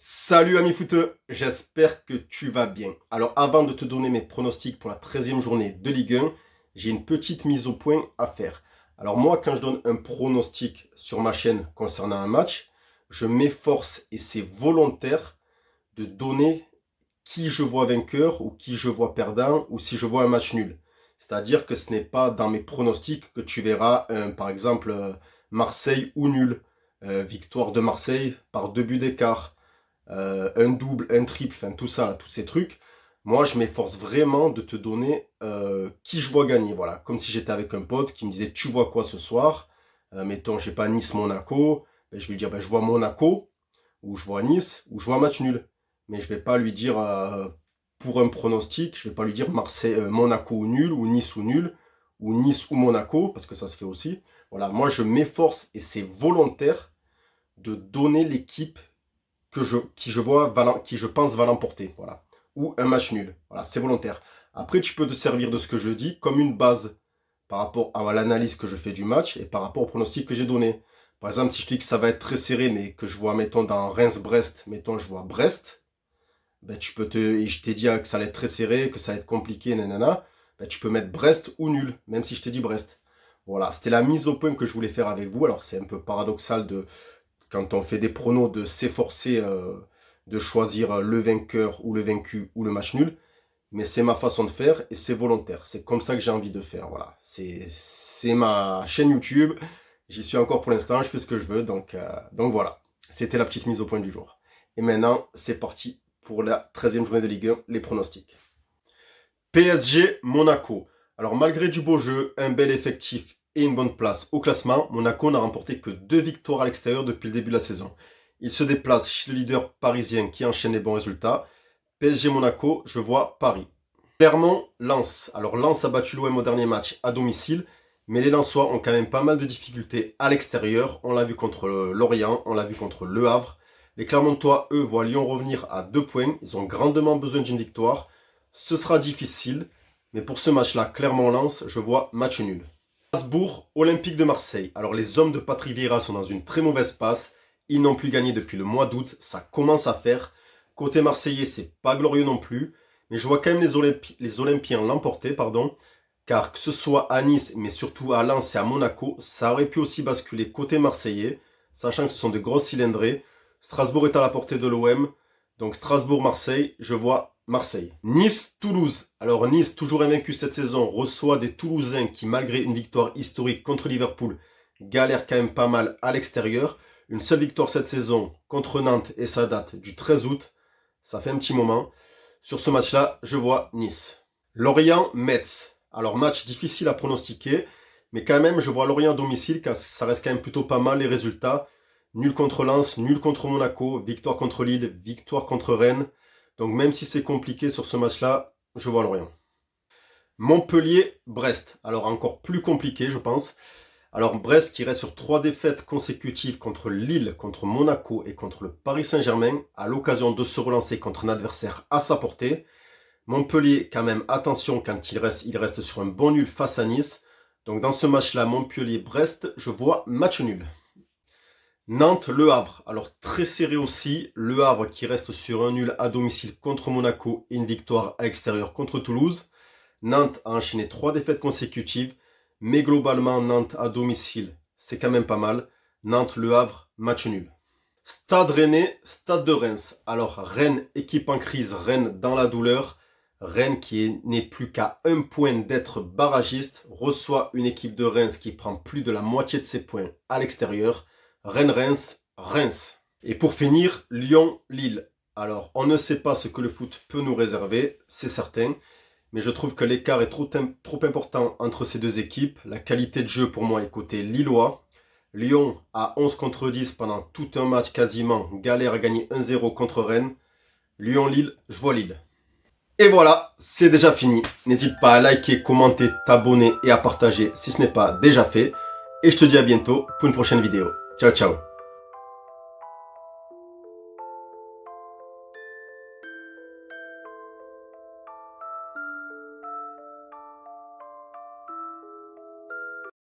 Salut ami footeux, j'espère que tu vas bien. Alors avant de te donner mes pronostics pour la 13e journée de Ligue 1, j'ai une petite mise au point à faire. Alors moi quand je donne un pronostic sur ma chaîne concernant un match, je m'efforce et c'est volontaire de donner qui je vois vainqueur ou qui je vois perdant ou si je vois un match nul. C'est-à-dire que ce n'est pas dans mes pronostics que tu verras par exemple Marseille ou nul, victoire de Marseille par 2 buts d'écart. Un double, un triple, enfin tout ça, là, tous ces trucs. Moi, je m'efforce vraiment de te donner qui je vois gagner. Voilà, comme si j'étais avec un pote qui me disait tu vois quoi ce soir. Mettons, je sais pas, Nice-Monaco. Ben, je vais lui dire je vois Monaco, ou je vois Nice, ou je vois match nul. Mais je vais pas lui dire pour un pronostic, je vais pas lui dire Marseille, Monaco ou nul, ou Nice ou Monaco, parce que ça se fait aussi. Voilà, moi je m'efforce et c'est volontaire de donner l'équipe qui je pense va l'emporter, voilà. Ou un match nul, voilà, c'est volontaire. Après, tu peux te servir de ce que je dis comme une base par rapport à l'analyse que je fais du match et par rapport au pronostic que j'ai donné. Par exemple, si je dis que ça va être très serré, mais que je vois, mettons, dans Reims-Brest, mettons, je vois Brest, ben, et je t'ai dit que ça allait être très serré, que ça allait être compliqué, nanana, ben, tu peux mettre Brest ou nul, même si je t'ai dit Brest. Voilà, c'était la mise au point que je voulais faire avec vous. Alors, c'est un peu paradoxal quand on fait des pronos, de s'efforcer de choisir le vainqueur ou le vaincu ou le match nul. Mais c'est ma façon de faire et c'est volontaire. C'est comme ça que j'ai envie de faire. Voilà. C'est ma chaîne YouTube. J'y suis encore pour l'instant. Je fais ce que je veux. Donc voilà. C'était la petite mise au point du jour. Et maintenant, c'est parti pour la 13e journée de Ligue 1, les pronostics. PSG Monaco. Alors malgré du beau jeu, un bel effectif et une bonne place au classement, Monaco n'a remporté que 2 victoires à l'extérieur depuis le début de la saison. Il se déplace chez le leader parisien qui enchaîne les bons résultats. PSG Monaco, je vois Paris. Clermont, Lens. Alors Lens a battu l'OM au dernier match à domicile, mais les Lensois ont quand même pas mal de difficultés à l'extérieur. On l'a vu contre Lorient, on l'a vu contre Le Havre. Les Clermontois, eux, voient Lyon revenir à 2 points. Ils ont grandement besoin d'une victoire. Ce sera difficile, mais pour ce match-là, Clermont-Lens, je vois match nul. Strasbourg, Olympique de Marseille. Alors les hommes de Patrick Vieira sont dans une très mauvaise passe. Ils n'ont plus gagné depuis le mois d'août. Ça commence à faire. Côté marseillais, c'est pas glorieux non plus. Mais je vois quand même les Olympiens l'emporter, car que ce soit à Nice, mais surtout à Lens et à Monaco, ça aurait pu aussi basculer côté marseillais, sachant que ce sont de grosses cylindrées. Strasbourg est à la portée de l'OM. Donc Strasbourg-Marseille, je vois Marseille. Nice-Toulouse. Alors Nice, toujours invaincu cette saison, reçoit des Toulousains qui, malgré une victoire historique contre Liverpool, galèrent quand même pas mal à l'extérieur. Une seule victoire cette saison contre Nantes et ça date du 13 août. Ça fait un petit moment. Sur ce match-là, je vois Nice. Lorient-Metz. Alors match difficile à pronostiquer, mais quand même je vois Lorient à domicile car ça reste quand même plutôt pas mal les résultats. Nul contre Lens, nul contre Monaco, victoire contre Lille, victoire contre Rennes. Donc même si c'est compliqué sur ce match-là, je vois Lorient. Montpellier-Brest. Alors encore plus compliqué je pense. Alors Brest qui reste sur 3 défaites consécutives contre Lille, contre Monaco et contre le Paris Saint-Germain, à l'occasion de se relancer contre un adversaire à sa portée. Montpellier, quand même, attention quand il reste sur un bon nul face à Nice. Donc dans ce match-là, Montpellier-Brest, je vois match nul. Nantes-Le Havre. Alors très serré aussi. Le Havre qui reste sur un nul à domicile contre Monaco et une victoire à l'extérieur contre Toulouse. Nantes a enchaîné 3 défaites consécutives. Mais globalement, Nantes à domicile, c'est quand même pas mal. Nantes-Le Havre, match nul. Stade Rennais, Stade de Reims. Alors Rennes, équipe en crise, Rennes dans la douleur. Rennes qui n'est plus qu'à 1 point d'être barragiste, reçoit une équipe de Reims qui prend plus de la moitié de ses points à l'extérieur. Rennes-Reims, Reims. Et pour finir, Lyon-Lille. Alors, on ne sait pas ce que le foot peut nous réserver, c'est certain. Mais je trouve que l'écart est trop important entre ces deux équipes. La qualité de jeu pour moi est côté lillois. Lyon à 11 contre 10 pendant tout un match quasiment, galère à gagner 1-0 contre Rennes. Lyon-Lille, je vois Lille. Et voilà, c'est déjà fini. N'hésite pas à liker, commenter, t'abonner et à partager si ce n'est pas déjà fait. Et je te dis à bientôt pour une prochaine vidéo. Ciao ciao.